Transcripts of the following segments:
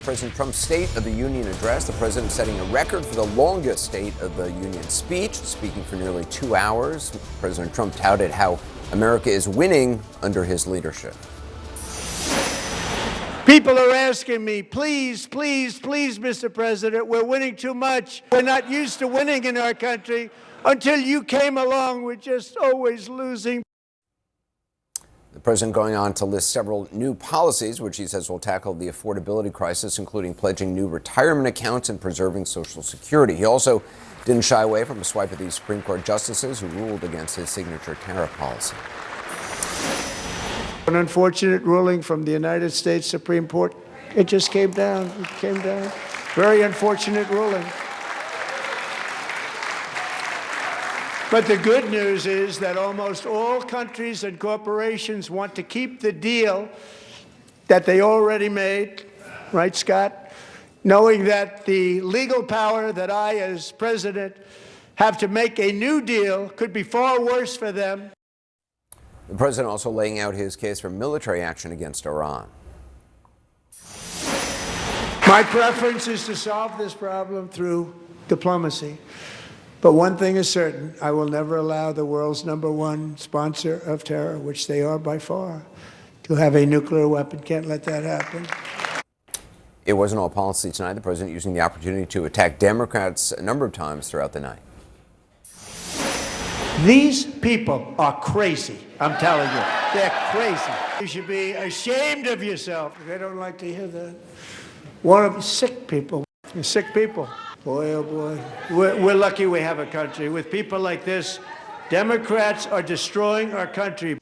President Trump's State of the Union address, the president setting a record for the longest State of the Union speech, speaking for nearly 2 hours. President Trump touted how America is winning under his leadership. People are asking me, please, please, please, Mr. President, we're winning too much. We're not used to winning in our country. Until you came along, we're just always losing. The president going on to list several new policies, which he says will tackle the affordability crisis, including pledging new retirement accounts and preserving Social Security. He also didn't shy away from a swipe at these Supreme Court justices who ruled against his signature tariff policy. An unfortunate ruling from the United States Supreme Court. It just came down. It came down. Very unfortunate ruling. But the good news is that almost all countries and corporations want to keep the deal that they already made, right, Scott? Knowing that the legal power that I, as president, have to make a new deal could be far worse for them. The president also laying out his case for military action against Iran. My preference is to solve this problem through diplomacy. But one thing is certain, I will never allow the world's #1 sponsor of terror, which they are by far, to have a nuclear weapon. Can't let that happen. It wasn't all policy tonight. The president using the opportunity to attack Democrats a number of times throughout the night. These people are crazy, I'm telling you. They're crazy. You should be ashamed of yourself. They don't like to hear that. One of sick people. Sick people. Boy, oh boy. We're lucky we have a country. With people like this, Democrats are destroying our country.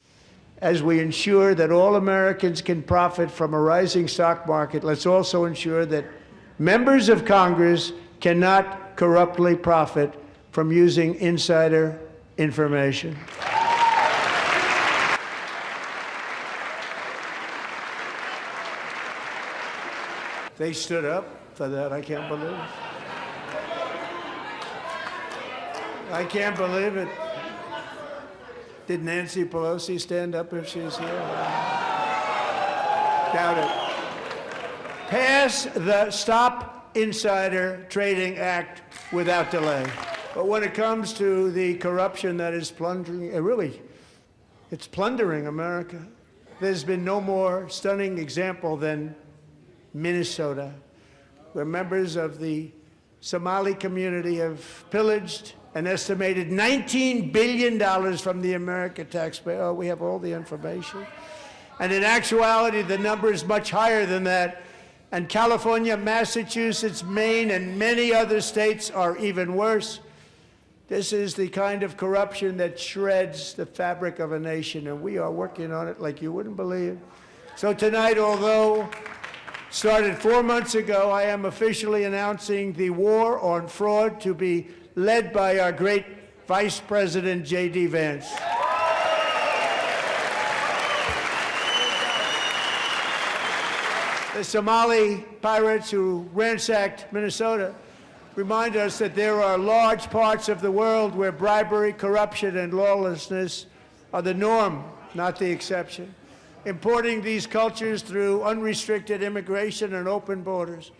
As we ensure that all Americans can profit from a rising stock market, let's also ensure that members of Congress cannot corruptly profit from using insider information. They stood up for that. I can't believe it. I can't believe it. Did Nancy Pelosi stand up if she's here? Doubt it. Pass the Stop Insider Trading Act without delay. But when it comes to the corruption that is plundering, it's plundering America. There's been no more stunning example than Minnesota, where members of the Somali community have pillaged an estimated $19 billion from the American taxpayer. Oh, we have all the information. And in actuality, the number is much higher than that. And California, Massachusetts, Maine, and many other states are even worse. This is the kind of corruption that shreds the fabric of a nation, and we are working on it like you wouldn't believe. So tonight, although started 4 months ago, I am officially announcing the war on fraud to be led by our great Vice President J.D. Vance. The Somali pirates who ransacked Minnesota remind us that there are large parts of the world where bribery, corruption, and lawlessness are the norm, not the exception. Importing these cultures through unrestricted immigration and open borders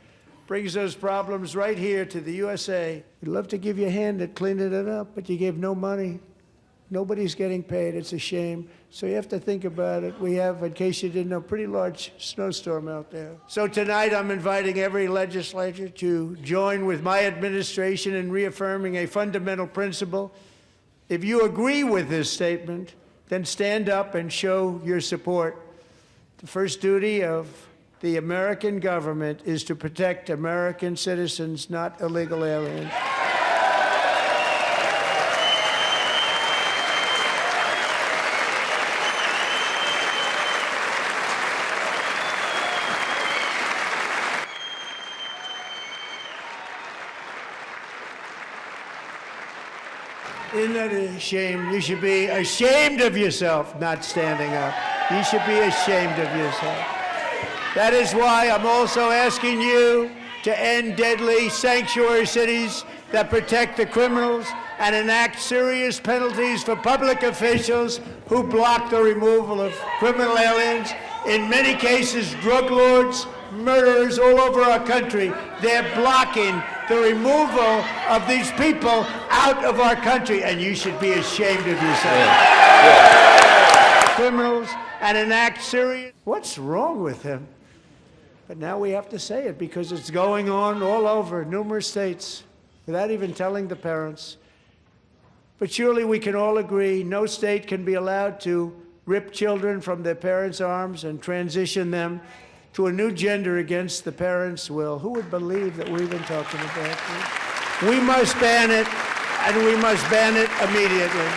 brings those problems right here to the USA. We'd love to give you a hand at cleaning it up, but you gave no money. Nobody's getting paid. It's a shame. So you have to think about it. We have, in case you didn't know, a pretty large snowstorm out there. So tonight I'm inviting every legislator to join with my administration in reaffirming a fundamental principle. If you agree with this statement, then stand up and show your support. The first duty of the American government is to protect American citizens, not illegal aliens. Isn't that a shame? You should be ashamed of yourself not standing up. You should be ashamed of yourself. That is why I'm also asking you to end deadly sanctuary cities that protect the criminals and enact serious penalties for public officials who block the removal of criminal aliens, in many cases drug lords, murderers all over our country. They're blocking the removal of these people out of our country, and you should be ashamed of yourself. Criminals and enact serious. What's wrong with him? But now we have to say it because it's going on all over numerous states without even telling the parents. But surely we can all agree no state can be allowed to rip children from their parents' arms and transition them to a new gender against the parents' will. Who would believe that we're even talking about this? We must ban it, and we must ban it immediately.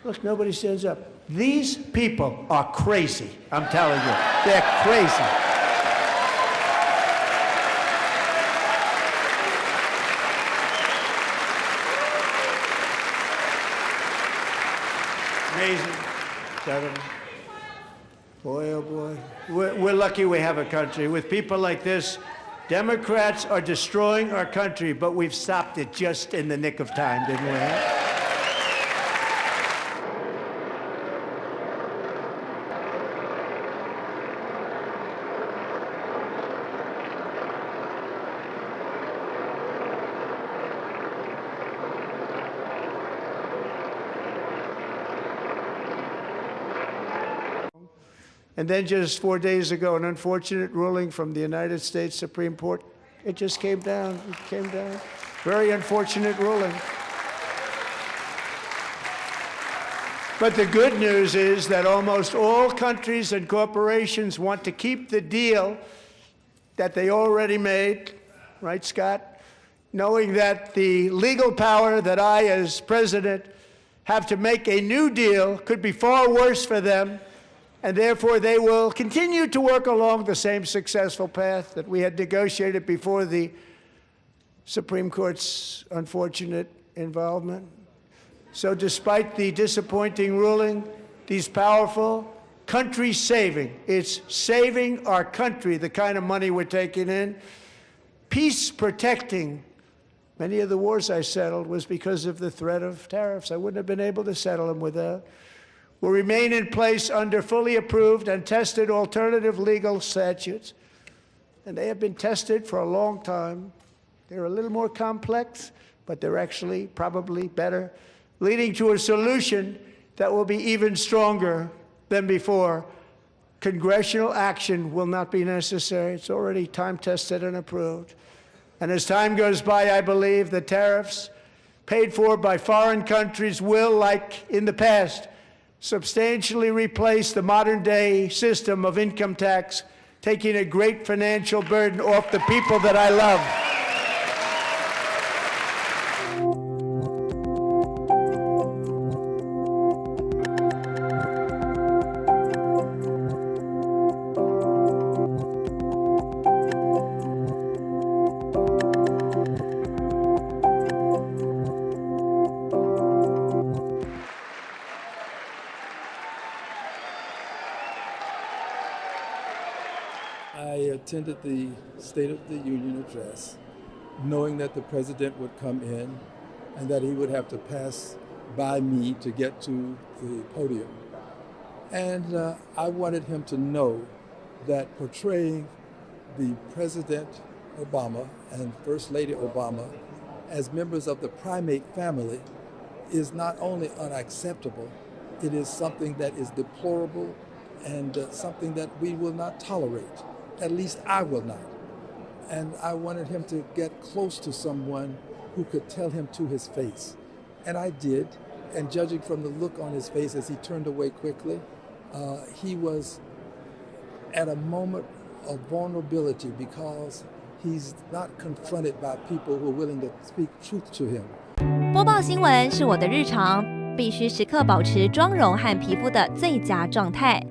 Look, nobody stands up. These people are crazy, I'm telling you. They're crazy. Amazing. Boy, oh boy. We're lucky we have a country. With people like this, Democrats are destroying our country, but we've stopped it just in the nick of time, didn't we? And then just 4 days ago, an unfortunate ruling from the United States Supreme Court. It just came down. It came down. Very unfortunate ruling. But the good news is that almost all countries and corporations want to keep the deal that they already made, right, Scott? Knowing that the legal power that I, as president, have to make a new deal could be far worse for them. And therefore, they will continue to work along the same successful path that we had negotiated before the Supreme Court's unfortunate involvement. So despite the disappointing ruling, these powerful, country-saving, it's saving our country, the kind of money we're taking in, peace-protecting. Many of the wars I settled was because of the threat of tariffs. I wouldn't have been able to settle them without. Will remain in place under fully approved and tested alternative legal statutes. And they have been tested for a long time. They're a little more complex, but they're actually probably better, leading to a solution that will be even stronger than before. Congressional action will not be necessary. It's already time-tested and approved. And as time goes by, I believe the tariffs paid for by foreign countries will, like in the past, substantially replace the modern-day system of income tax, taking a great financial burden off the people that I love. I attended the State of the Union address, knowing that the president would come in and that he would have to pass by me to get to the podium. And I wanted him to know that portraying the President Obama and First Lady Obama as members of the primate family is not only unacceptable, it is something that is deplorable and something that we will not tolerate. At least I will not. And I wanted him to get close to someone who could tell him to his face. And I did. And judging from the look on his face as he turned away quickly, he was at a moment of vulnerability because he's not confronted by people who are willing to speak truth to him. 播报新闻是我的日常，必须时刻保持妆容和皮肤的最佳状态。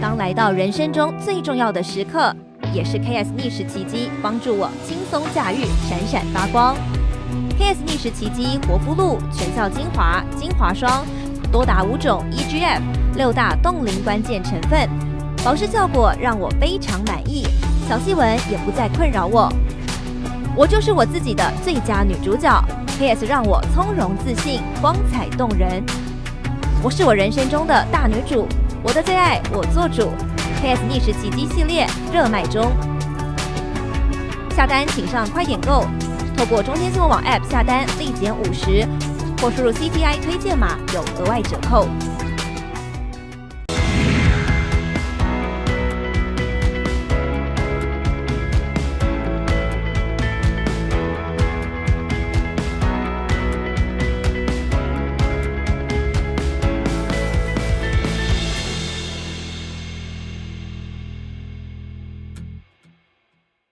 当来到人生中最重要的时刻，也是 KS 逆时奇迹帮助我轻松驾驭，闪闪发光。KS 逆时奇迹活肤露全效精华、精华霜，多达5种 EGF 6大冻龄关键成分，保湿效果让我非常满意，小细纹也不再困扰我。我就是我自己的最佳女主角。KS 让我从容自信，光彩动人。我是我人生中的大女主，我的最爱我做主。KS 逆时奇迹系列热卖中，下单请上快点购，透过中天新闻网 App 下单立减50%，或输入 CTI 推荐码有额外折扣。